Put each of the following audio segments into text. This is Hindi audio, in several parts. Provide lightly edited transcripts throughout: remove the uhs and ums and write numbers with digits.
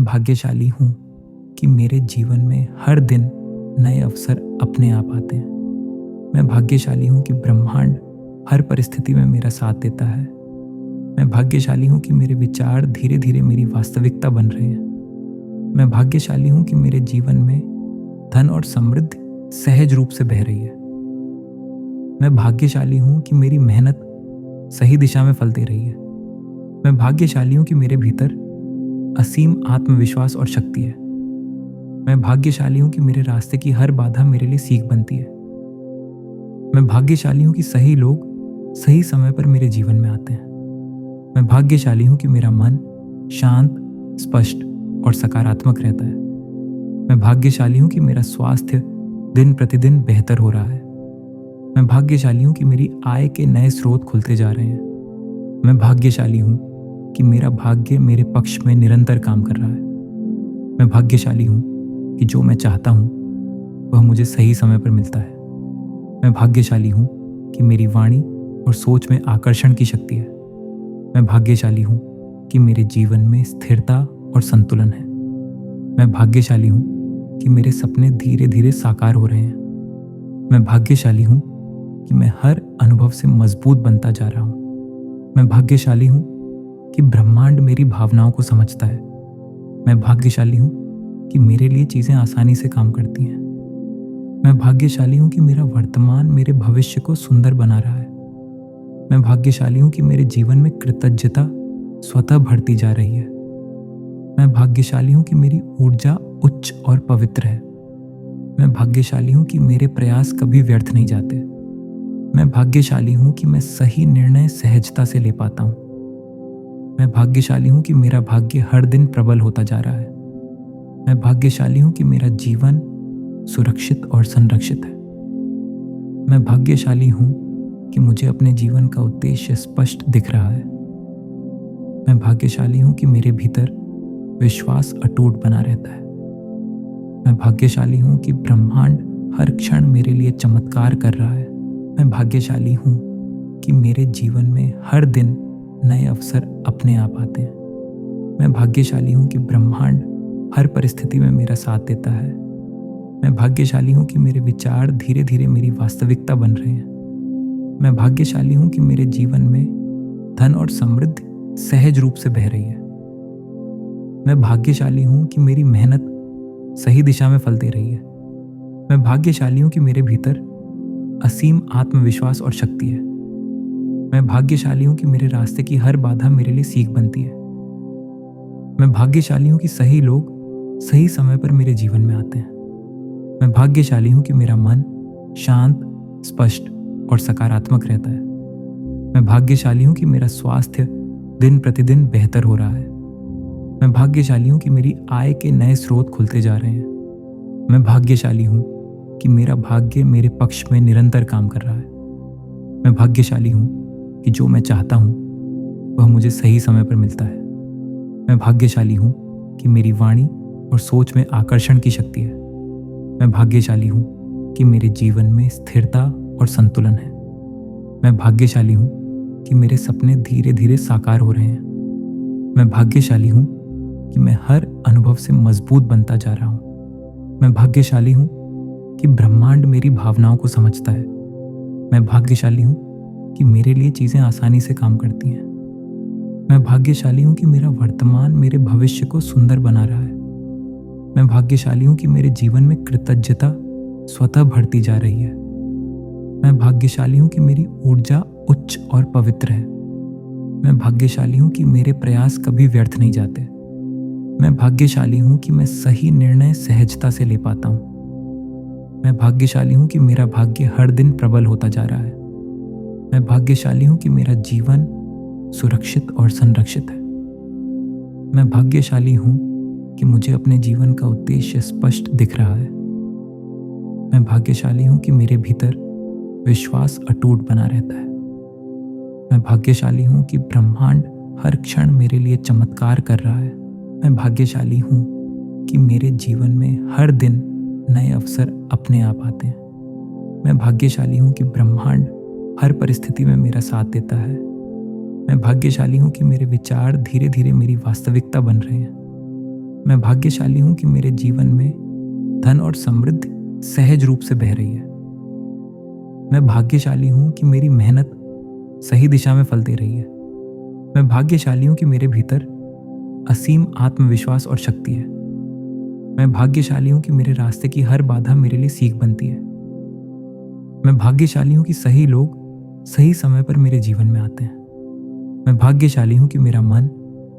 मैं भाग्यशाली हूँ कि मेरे जीवन में हर दिन नए अवसर अपने आप आते हैं। मैं भाग्यशाली हूँ कि ब्रह्मांड हर परिस्थिति में मेरा साथ देता है। मैं भाग्यशाली हूँ कि मेरे विचार धीरे धीरे मेरी वास्तविकता बन रहे हैं। मैं भाग्यशाली हूँ कि मेरे जीवन में धन और समृद्धि सहज रूप से बह रही है। मैं भाग्यशाली हूँ कि मेरी मेहनत सही दिशा में फल दे रही है। मैं भाग्यशाली हूँ कि मेरे भीतर असीम आत्मविश्वास और शक्ति है। मैं भाग्यशाली हूँ कि मेरे रास्ते की हर बाधा मेरे लिए सीख बनती है। मैं भाग्यशाली हूँ कि सही लोग सही समय पर मेरे जीवन में आते हैं। मैं भाग्यशाली हूँ कि मेरा मन शांत, स्पष्ट और सकारात्मक रहता है। मैं भाग्यशाली हूँ कि मेरा स्वास्थ्य दिन प्रतिदिन बेहतर हो रहा है। मैं भाग्यशाली हूँ कि मेरी आय के नए स्रोत खुलते जा रहे हैं। मैं भाग्यशाली हूँ कि मेरा भाग्य मेरे पक्ष में निरंतर काम कर रहा है। मैं भाग्यशाली हूँ कि जो मैं चाहता हूँ वह मुझे सही समय पर मिलता है। मैं भाग्यशाली हूँ कि मेरी वाणी और सोच में आकर्षण की शक्ति है। मैं भाग्यशाली हूँ कि मेरे जीवन में स्थिरता और संतुलन है। मैं भाग्यशाली हूँ कि मेरे सपने धीरे धीरे साकार हो रहे हैं। मैं भाग्यशाली हूँ कि मैं हर अनुभव से मजबूत बनता जा रहा हूँ। मैं भाग्यशाली हूँ कि ब्रह्मांड मेरी भावनाओं को समझता है। मैं भाग्यशाली हूँ कि मेरे लिए चीज़ें आसानी से काम करती हैं। मैं भाग्यशाली हूँ कि मेरा वर्तमान मेरे भविष्य को सुंदर बना रहा है। मैं भाग्यशाली हूँ कि मेरे जीवन में कृतज्ञता स्वतः बढ़ती जा रही है। मैं भाग्यशाली हूँ कि मेरी ऊर्जा उच्च और पवित्र है। मैं भाग्यशाली हूँ कि मेरे प्रयास कभी व्यर्थ नहीं जाते। मैं भाग्यशाली हूँ कि मैं सही निर्णय सहजता से ले पाता हूँ। मैं भाग्यशाली हूँ कि मेरा भाग्य हर दिन प्रबल होता जा रहा है। मैं भाग्यशाली हूँ कि मेरा जीवन सुरक्षित और संरक्षित है। मैं भाग्यशाली हूँ कि मुझे अपने जीवन का उद्देश्य स्पष्ट दिख रहा है। मैं भाग्यशाली हूँ कि मेरे भीतर विश्वास अटूट बना रहता है। मैं भाग्यशाली हूँ कि ब्रह्मांड हर क्षण मेरे लिए चमत्कार कर रहा है। मैं भाग्यशाली हूँ कि मेरे जीवन में हर दिन नए अवसर अपने आप आते हैं। मैं भाग्यशाली हूँ कि ब्रह्मांड हर परिस्थिति में मेरा साथ देता है। मैं भाग्यशाली हूँ कि मेरे विचार धीरे धीरे मेरी वास्तविकता बन रहे हैं। मैं भाग्यशाली हूँ कि मेरे जीवन में धन और समृद्धि सहज रूप से बह रही है। मैं भाग्यशाली हूँ कि मेरी मेहनत सही दिशा में फल दे रही है। मैं भाग्यशाली हूँ कि मेरे भीतर असीम आत्मविश्वास और शक्ति है। मैं भाग्यशाली हूँ कि मेरे रास्ते की हर बाधा मेरे लिए सीख बनती है। मैं भाग्यशाली हूँ कि सही लोग सही समय पर मेरे जीवन में आते हैं। मैं भाग्यशाली हूँ कि मेरा मन शांत, स्पष्ट और सकारात्मक रहता है। मैं भाग्यशाली हूँ कि मेरा स्वास्थ्य दिन प्रतिदिन बेहतर हो रहा है। मैं भाग्यशाली हूँ कि मेरी आय के नए स्रोत खुलते जा रहे हैं। मैं भाग्यशाली हूँ कि मेरा भाग्य मेरे पक्ष में निरंतर काम कर रहा है। मैं भाग्यशाली हूँ कि जो मैं चाहता हूँ वह मुझे सही समय पर मिलता है। मैं भाग्यशाली हूँ कि मेरी वाणी और सोच में आकर्षण की शक्ति है। मैं भाग्यशाली हूँ कि मेरे जीवन में स्थिरता और संतुलन है। मैं भाग्यशाली हूँ कि मेरे सपने धीरे धीरे साकार हो रहे हैं। मैं भाग्यशाली हूँ कि मैं हर अनुभव से मजबूत बनता जा रहा हूँ। मैं भाग्यशाली हूँ कि ब्रह्मांड मेरी भावनाओं को समझता है। मैं भाग्यशाली हूँ कि मेरे लिए चीज़ें आसानी से काम करती हैं। मैं भाग्यशाली हूँ कि मेरा वर्तमान मेरे भविष्य को सुंदर बना रहा है। मैं भाग्यशाली हूँ कि मेरे जीवन में कृतज्ञता स्वतः बढ़ती जा रही है। मैं भाग्यशाली हूँ कि मेरी ऊर्जा उच्च और पवित्र है। मैं भाग्यशाली हूँ कि मेरे प्रयास कभी व्यर्थ नहीं जाते। मैं भाग्यशाली हूँ कि मैं सही निर्णय सहजता से ले पाता हूँ। मैं भाग्यशाली हूँ कि मेरा भाग्य हर दिन प्रबल होता जा रहा है। मैं भाग्यशाली हूँ कि मेरा जीवन सुरक्षित और संरक्षित है। मैं भाग्यशाली हूँ कि मुझे अपने जीवन का उद्देश्य स्पष्ट दिख रहा है। मैं भाग्यशाली हूँ कि मेरे भीतर विश्वास अटूट बना रहता है। मैं भाग्यशाली हूँ कि ब्रह्मांड हर क्षण मेरे लिए चमत्कार कर रहा है। मैं भाग्यशाली हूँ कि मेरे जीवन में हर दिन नए अवसर अपने आप आते हैं। मैं भाग्यशाली हूँ कि ब्रह्मांड हर परिस्थिति में मेरा साथ देता है। मैं भाग्यशाली हूँ कि मेरे विचार धीरे धीरे मेरी वास्तविकता बन रहे हैं। मैं भाग्यशाली हूँ कि मेरे जीवन में धन और समृद्धि सहज रूप से बह रही है। मैं भाग्यशाली हूँ कि मेरी मेहनत सही दिशा में फल दे रही है। मैं भाग्यशाली हूँ कि मेरे भीतर असीम आत्मविश्वास और शक्ति है। मैं भाग्यशाली हूँ कि मेरे रास्ते की हर बाधा मेरे लिए सीख बनती है। मैं भाग्यशाली हूँ कि सही लोग सही समय पर मेरे जीवन में आते हैं। मैं भाग्यशाली हूँ कि मेरा मन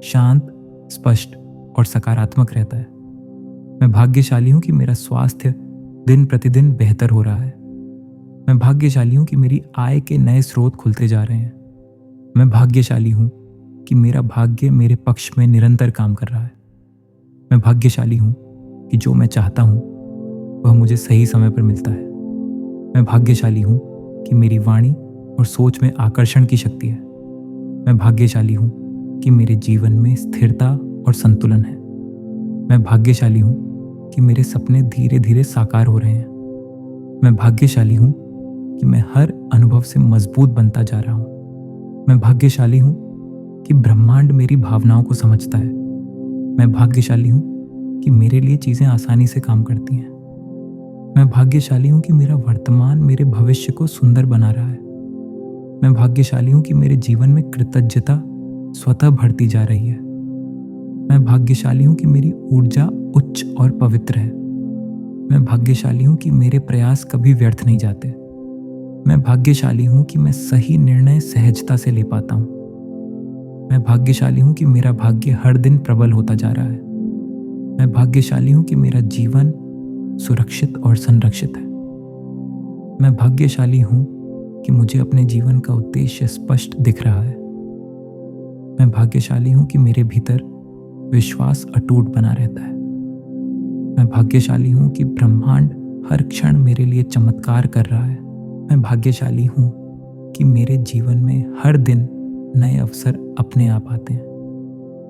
शांत, स्पष्ट और सकारात्मक रहता है। मैं भाग्यशाली हूँ कि मेरा स्वास्थ्य दिन प्रतिदिन बेहतर हो रहा है। मैं भाग्यशाली हूँ कि मेरी आय के नए स्रोत खुलते जा रहे हैं। मैं भाग्यशाली हूँ कि मेरा भाग्य मेरे पक्ष में निरंतर काम कर रहा है। मैं भाग्यशाली हूँ कि जो मैं चाहता हूँ वह मुझे सही समय पर मिलता है। मैं भाग्यशाली हूँ कि मेरी वाणी और सोच में आकर्षण की शक्ति है। मैं भाग्यशाली हूँ कि मेरे जीवन में स्थिरता और संतुलन है। मैं भाग्यशाली हूँ कि मेरे सपने धीरे धीरे साकार हो रहे हैं। मैं भाग्यशाली हूँ कि मैं हर अनुभव से मजबूत बनता जा रहा हूँ। मैं भाग्यशाली हूँ कि ब्रह्मांड मेरी भावनाओं को समझता है। मैं भाग्यशाली हूँ कि मेरे लिए चीज़ें आसानी से काम करती हैं। मैं भाग्यशाली हूँ कि मेरा वर्तमान मेरे भविष्य को सुंदर बना रहा है। मैं भाग्यशाली हूँ कि मेरे जीवन में कृतज्ञता स्वतः बढ़ती जा रही है। मैं भाग्यशाली हूँ कि मेरी ऊर्जा उच्च और पवित्र है। मैं भाग्यशाली हूँ कि मेरे प्रयास कभी व्यर्थ नहीं जाते। मैं भाग्यशाली हूँ कि मैं सही निर्णय सहजता से ले पाता हूँ। मैं भाग्यशाली हूँ कि मेरा भाग्य हर दिन प्रबल होता जा रहा है। मैं भाग्यशाली हूँ कि मेरा जीवन सुरक्षित और संरक्षित है। मैं भाग्यशाली हूँ कि मुझे अपने जीवन का उद्देश्य स्पष्ट दिख रहा है। मैं भाग्यशाली हूँ कि मेरे भीतर विश्वास अटूट बना रहता है। मैं भाग्यशाली हूँ कि ब्रह्मांड हर क्षण मेरे लिए चमत्कार कर रहा है। मैं भाग्यशाली हूँ कि मेरे जीवन में हर दिन नए अवसर अपने आप आते हैं।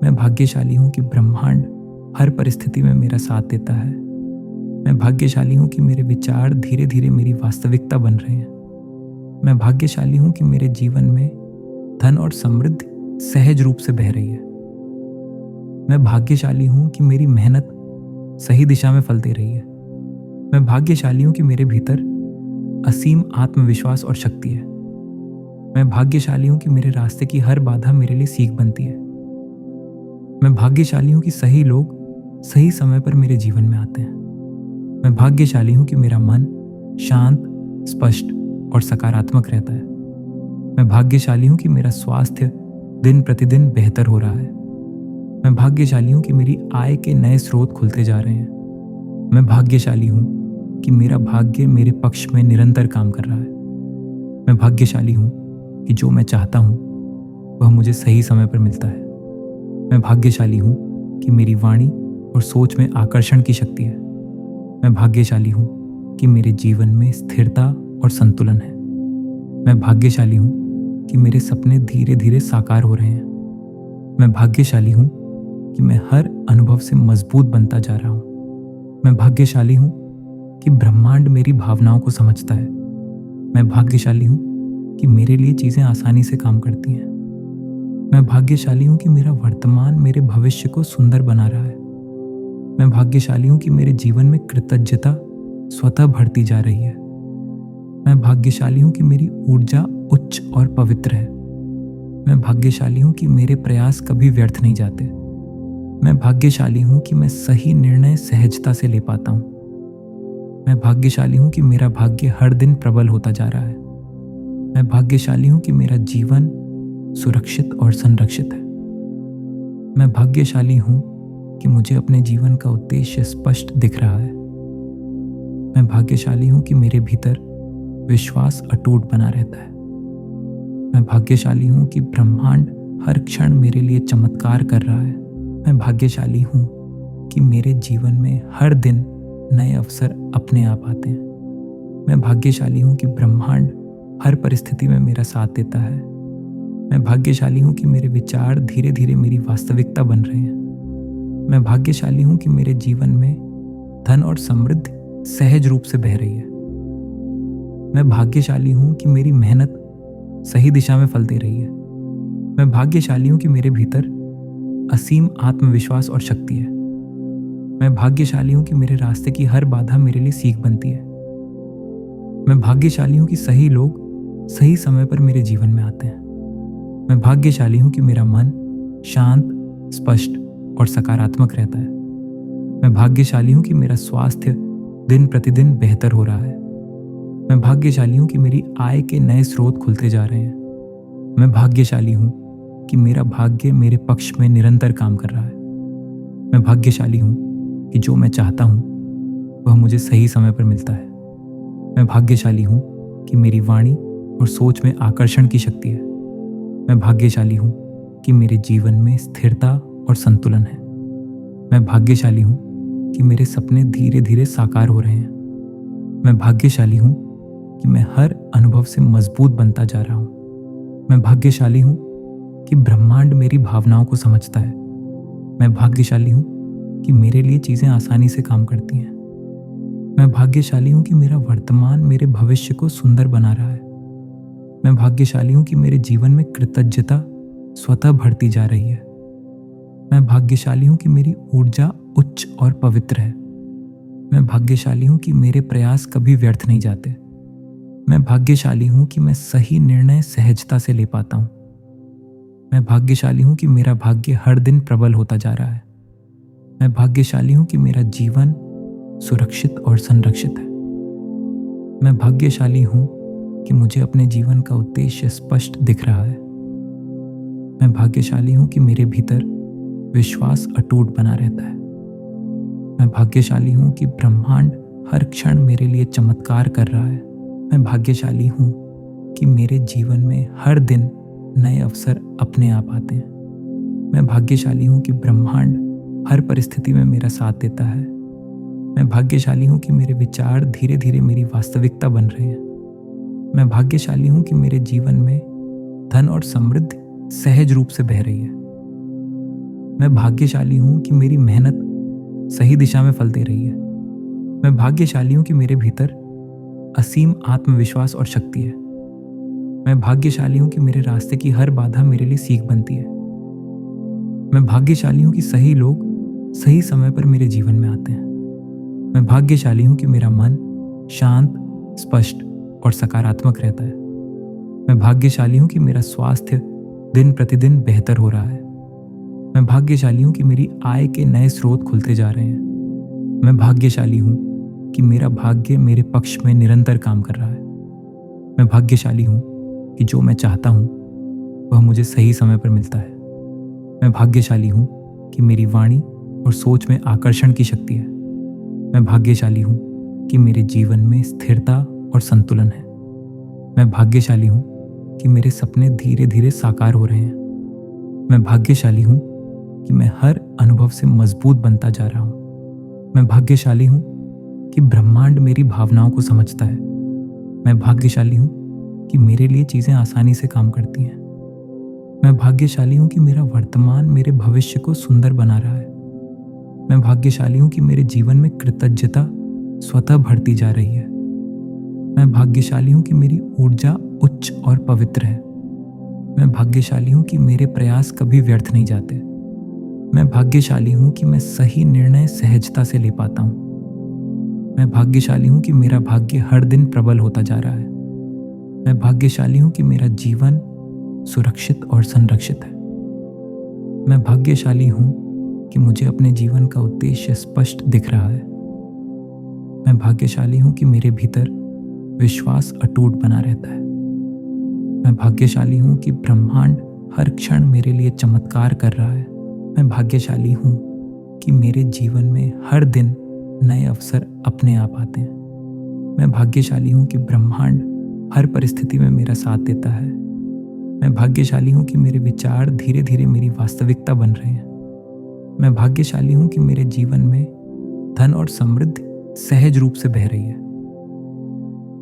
मैं भाग्यशाली हूँ कि ब्रह्मांड हर परिस्थिति में मेरा साथ देता है। मैं भाग्यशाली हूँ कि मेरे विचार धीरे धीरे मेरी वास्तविकता बन रहे हैं। मैं भाग्यशाली हूँ कि मेरे जीवन में धन और समृद्धि सहज रूप से बह रही है। मैं भाग्यशाली हूँ कि मेरी मेहनत सही दिशा में फल दे रही है। मैं भाग्यशाली हूँ कि मेरे भीतर असीम आत्मविश्वास और शक्ति है। मैं भाग्यशाली हूँ कि मेरे रास्ते की हर बाधा मेरे लिए सीख बनती है। मैं भाग्यशाली हूँ कि सही लोग सही समय पर मेरे जीवन में आते हैं। मैं भाग्यशाली हूँ कि मेरा मन शांत, स्पष्ट और सकारात्मक रहता है। मैं भाग्यशाली हूँ कि मेरा स्वास्थ्य दिन प्रतिदिन बेहतर हो रहा है। मैं भाग्यशाली हूँ कि मेरी आय के नए स्रोत खुलते जा रहे हैं। मैं भाग्यशाली हूँ कि मेरा भाग्य मेरे पक्ष में निरंतर काम कर रहा है। मैं भाग्यशाली हूँ कि जो मैं चाहता हूँ वह मुझे सही समय पर मिलता है। मैं भाग्यशाली हूँ कि मेरी वाणी और सोच में आकर्षण की शक्ति है। मैं भाग्यशाली हूँ कि मेरे जीवन में स्थिरता और संतुलन है। मैं भाग्यशाली हूँ कि मेरे सपने धीरे धीरे साकार हो रहे हैं। मैं भाग्यशाली हूँ कि मैं हर अनुभव से मजबूत बनता जा रहा हूँ। मैं भाग्यशाली हूँ कि ब्रह्मांड मेरी भावनाओं को समझता है। मैं भाग्यशाली हूँ कि मेरे लिए चीज़ें आसानी से काम करती हैं। मैं भाग्यशाली हूँ कि मेरा वर्तमान मेरे भविष्य को सुंदर बना रहा है। मैं भाग्यशाली हूँ कि मेरे जीवन में कृतज्ञता स्वतः बढ़ती जा रही है। मैं भाग्यशाली हूँ कि मेरी ऊर्जा उच्च और पवित्र है। मैं भाग्यशाली हूँ कि मेरे प्रयास कभी व्यर्थ नहीं जाते। मैं भाग्यशाली हूँ कि मैं सही निर्णय सहजता से ले पाता हूँ। मैं भाग्यशाली हूँ कि मेरा भाग्य हर दिन प्रबल होता जा रहा है। मैं भाग्यशाली हूँ कि मेरा जीवन सुरक्षित और संरक्षित है। मैं भाग्यशाली हूँ कि मुझे अपने जीवन का उद्देश्य स्पष्ट दिख रहा है। मैं भाग्यशाली हूँ कि मेरे भीतर विश्वास अटूट बना रहता है। मैं भाग्यशाली हूँ कि ब्रह्मांड हर क्षण मेरे लिए चमत्कार कर रहा है। मैं भाग्यशाली हूँ कि मेरे जीवन में हर दिन नए अवसर अपने आप आते हैं। मैं भाग्यशाली हूँ कि ब्रह्मांड हर परिस्थिति में मेरा साथ देता है। मैं भाग्यशाली हूँ कि मेरे विचार धीरे धीरे मेरी वास्तविकता बन रहे हैं। मैं भाग्यशाली हूँ कि मेरे जीवन में धन और समृद्धि सहज रूप से बह रही है। मैं भाग्यशाली हूँ कि मेरी मेहनत सही दिशा में फल दे रही है। मैं भाग्यशाली हूँ कि मेरे भीतर असीम आत्मविश्वास और शक्ति है। मैं भाग्यशाली हूँ कि मेरे रास्ते की हर बाधा मेरे लिए सीख बनती है। मैं भाग्यशाली हूँ कि सही लोग सही समय पर मेरे जीवन में आते हैं। मैं भाग्यशाली हूँ कि मेरा मन शांत, स्पष्ट और सकारात्मक रहता है। मैं भाग्यशाली हूँ कि मेरा स्वास्थ्य दिन प्रतिदिन बेहतर हो रहा है। मैं भाग्यशाली हूँ कि मेरी आय के नए स्रोत खुलते जा रहे हैं। मैं भाग्यशाली हूँ कि मेरा भाग्य मेरे पक्ष में निरंतर काम कर रहा है। मैं भाग्यशाली हूँ कि जो मैं चाहता हूँ वह मुझे सही समय पर मिलता है। मैं भाग्यशाली हूँ कि मेरी वाणी और सोच में आकर्षण की शक्ति है। मैं भाग्यशाली हूँ कि मेरे जीवन में स्थिरता और संतुलन है। मैं भाग्यशाली हूँ कि मेरे सपने धीरे धीरे साकार हो रहे हैं। मैं भाग्यशाली हूँ कि मैं हर अनुभव से मजबूत बनता जा रहा हूँ। मैं भाग्यशाली हूँ कि ब्रह्मांड मेरी भावनाओं को समझता है। मैं भाग्यशाली हूँ कि मेरे लिए चीज़ें आसानी से काम करती हैं। मैं भाग्यशाली हूँ कि मेरा वर्तमान मेरे भविष्य को सुंदर बना रहा है। मैं भाग्यशाली हूँ कि मेरे जीवन में कृतज्ञता स्वतः बढ़ती जा रही है। मैं भाग्यशाली हूँ कि मेरी ऊर्जा उच्च और पवित्र है। मैं भाग्यशाली हूँ कि मेरे प्रयास कभी व्यर्थ नहीं जाते। मैं भाग्यशाली हूँ कि मैं सही निर्णय सहजता से ले पाता हूँ। मैं भाग्यशाली हूँ कि मेरा भाग्य हर दिन प्रबल होता जा रहा है। मैं भाग्यशाली हूँ कि मेरा जीवन सुरक्षित और संरक्षित है। मैं भाग्यशाली हूँ कि मुझे अपने जीवन का उद्देश्य स्पष्ट दिख रहा है। मैं भाग्यशाली हूँ कि मेरे भीतर विश्वास अटूट बना रहता है। मैं भाग्यशाली हूँ कि ब्रह्मांड हर क्षण मेरे लिए चमत्कार कर रहा है। मैं भाग्यशाली हूँ कि मेरे जीवन में हर दिन नए अवसर अपने आप आते हैं। मैं भाग्यशाली हूँ कि ब्रह्मांड हर परिस्थिति में मेरा साथ देता है। मैं भाग्यशाली हूँ कि मेरे विचार धीरे धीरे मेरी वास्तविकता बन रहे हैं। मैं भाग्यशाली हूँ कि मेरे जीवन में धन और समृद्धि सहज रूप से बह रही है। मैं भाग्यशाली हूँ कि मेरी मेहनत सही दिशा में फल दे रही है। मैं भाग्यशाली हूँ कि मेरे भीतर असीम आत्मविश्वास और शक्ति है। मैं भाग्यशाली हूँ कि मेरे रास्ते की हर बाधा मेरे लिए सीख बनती है। मैं भाग्यशाली हूँ कि सही लोग सही समय पर मेरे जीवन में आते हैं। मैं भाग्यशाली हूँ कि मेरा मन शांत, स्पष्ट और सकारात्मक रहता है। मैं भाग्यशाली हूँ कि मेरा स्वास्थ्य दिन प्रतिदिन बेहतर हो रहा है। मैं भाग्यशाली हूँ कि मेरी आय के नए स्रोत खुलते जा रहे हैं। मैं भाग्यशाली हूँ कि मेरा भाग्य मेरे पक्ष में निरंतर काम कर रहा है। मैं भाग्यशाली हूँ कि जो मैं चाहता हूँ वह मुझे सही समय पर मिलता है। मैं भाग्यशाली हूँ कि मेरी वाणी और सोच में आकर्षण की शक्ति है। मैं भाग्यशाली हूँ कि मेरे जीवन में स्थिरता और संतुलन है। मैं भाग्यशाली हूँ कि मेरे सपने धीरे धीरे साकार हो रहे हैं। मैं भाग्यशाली हूँ कि मैं हर अनुभव से मजबूत बनता जा रहा हूँ। मैं भाग्यशाली हूँ कि ब्रह्मांड मेरी भावनाओं को समझता है। मैं भाग्यशाली हूँ कि मेरे लिए चीज़ें आसानी से काम करती हैं। मैं भाग्यशाली हूँ कि मेरा वर्तमान मेरे भविष्य को सुंदर बना रहा है। मैं भाग्यशाली हूँ कि मेरे जीवन में कृतज्ञता स्वतः बढ़ती जा रही है। मैं भाग्यशाली हूँ कि मेरी ऊर्जा उच्च और पवित्र है। मैं भाग्यशाली हूँ कि मेरे प्रयास कभी व्यर्थ नहीं जाते। मैं भाग्यशाली हूँ कि मैं सही निर्णय सहजता से ले पाता हूँ। मैं भाग्यशाली हूँ कि मेरा भाग्य हर दिन प्रबल होता जा रहा है। मैं भाग्यशाली हूँ कि मेरा जीवन सुरक्षित और संरक्षित है। मैं भाग्यशाली हूँ कि मुझे अपने जीवन का उद्देश्य स्पष्ट दिख रहा है। मैं भाग्यशाली हूँ कि मेरे भीतर विश्वास अटूट बना रहता है। मैं भाग्यशाली हूँ कि ब्रह्मांड हर क्षण मेरे लिए चमत्कार कर रहा है। मैं भाग्यशाली हूँ कि मेरे जीवन में हर दिन नए अवसर अपने आप आते हैं। मैं भाग्यशाली हूँ कि ब्रह्मांड हर परिस्थिति में मेरा साथ देता है। मैं भाग्यशाली हूँ कि मेरे विचार धीरे धीरे मेरी वास्तविकता बन रहे हैं। मैं भाग्यशाली हूँ कि मेरे जीवन में धन और समृद्धि सहज रूप से बह रही है।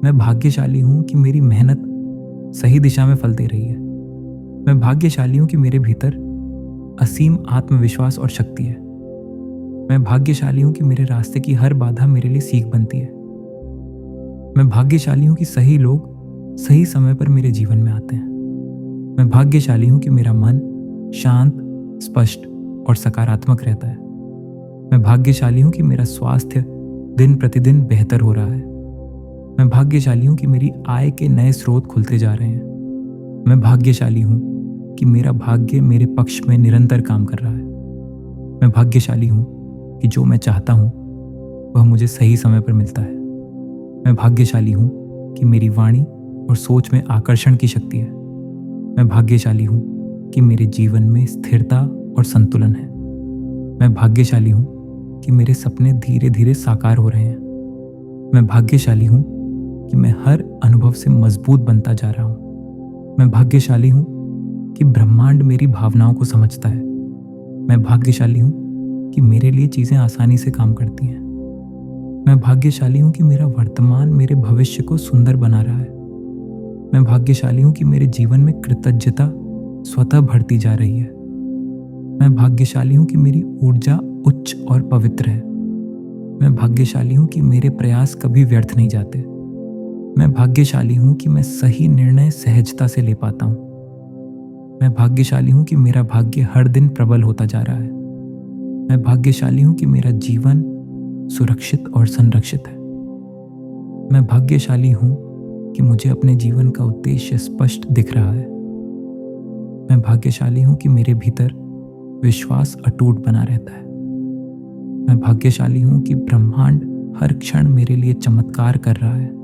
मैं भाग्यशाली हूँ कि मेरी मेहनत सही दिशा में फल दे रही है। मैं भाग्यशाली हूँ कि मेरे भीतर असीम आत्मविश्वास और शक्ति है। मैं भाग्यशाली हूँ कि मेरे रास्ते की हर बाधा मेरे लिए सीख बनती है। मैं भाग्यशाली हूँ कि सही लोग सही समय पर मेरे जीवन में आते हैं। मैं भाग्यशाली हूँ कि मेरा मन शांत, स्पष्ट और सकारात्मक रहता है। मैं भाग्यशाली हूँ कि मेरा स्वास्थ्य दिन प्रतिदिन बेहतर हो रहा है। मैं भाग्यशाली हूँ कि मेरी आय के नए स्रोत खुलते जा रहे हैं। मैं भाग्यशाली हूँ कि मेरा भाग्य मेरे पक्ष में निरंतर काम कर रहा है। मैं भाग्यशाली हूँ कि जो मैं चाहता हूँ वह मुझे सही समय पर मिलता है। मैं भाग्यशाली हूँ कि मेरी वाणी और सोच में आकर्षण की शक्ति है। मैं भाग्यशाली हूँ कि मेरे जीवन में स्थिरता और संतुलन है। मैं भाग्यशाली हूँ कि मेरे सपने धीरे धीरे साकार हो रहे हैं। मैं भाग्यशाली हूँ कि मैं हर अनुभव से मजबूत बनता जा रहा हूँ। मैं भाग्यशाली हूँ कि ब्रह्मांड मेरी भावनाओं को समझता है। मैं भाग्यशाली हूँ कि मेरे लिए चीज़ें आसानी से काम करती हैं। मैं भाग्यशाली हूँ कि मेरा वर्तमान मेरे भविष्य को सुंदर बना रहा है। मैं भाग्यशाली हूँ कि मेरे जीवन में कृतज्ञता स्वतः बढ़ती जा रही है। मैं भाग्यशाली हूँ कि मेरी ऊर्जा उच्च और पवित्र है। मैं भाग्यशाली हूँ कि मेरे प्रयास कभी व्यर्थ नहीं जाते। मैं भाग्यशाली हूँ कि मैं सही निर्णय सहजता से ले पाता हूँ। मैं भाग्यशाली हूँ कि मेरा भाग्य हर दिन प्रबल होता जा रहा है। मैं भाग्यशाली हूँ कि मेरा जीवन सुरक्षित और संरक्षित है। मैं भाग्यशाली हूँ कि मुझे अपने जीवन का उद्देश्य स्पष्ट दिख रहा है। मैं भाग्यशाली हूँ कि मेरे भीतर विश्वास अटूट बना रहता है। मैं भाग्यशाली हूँ कि ब्रह्मांड हर क्षण मेरे लिए चमत्कार कर रहा है।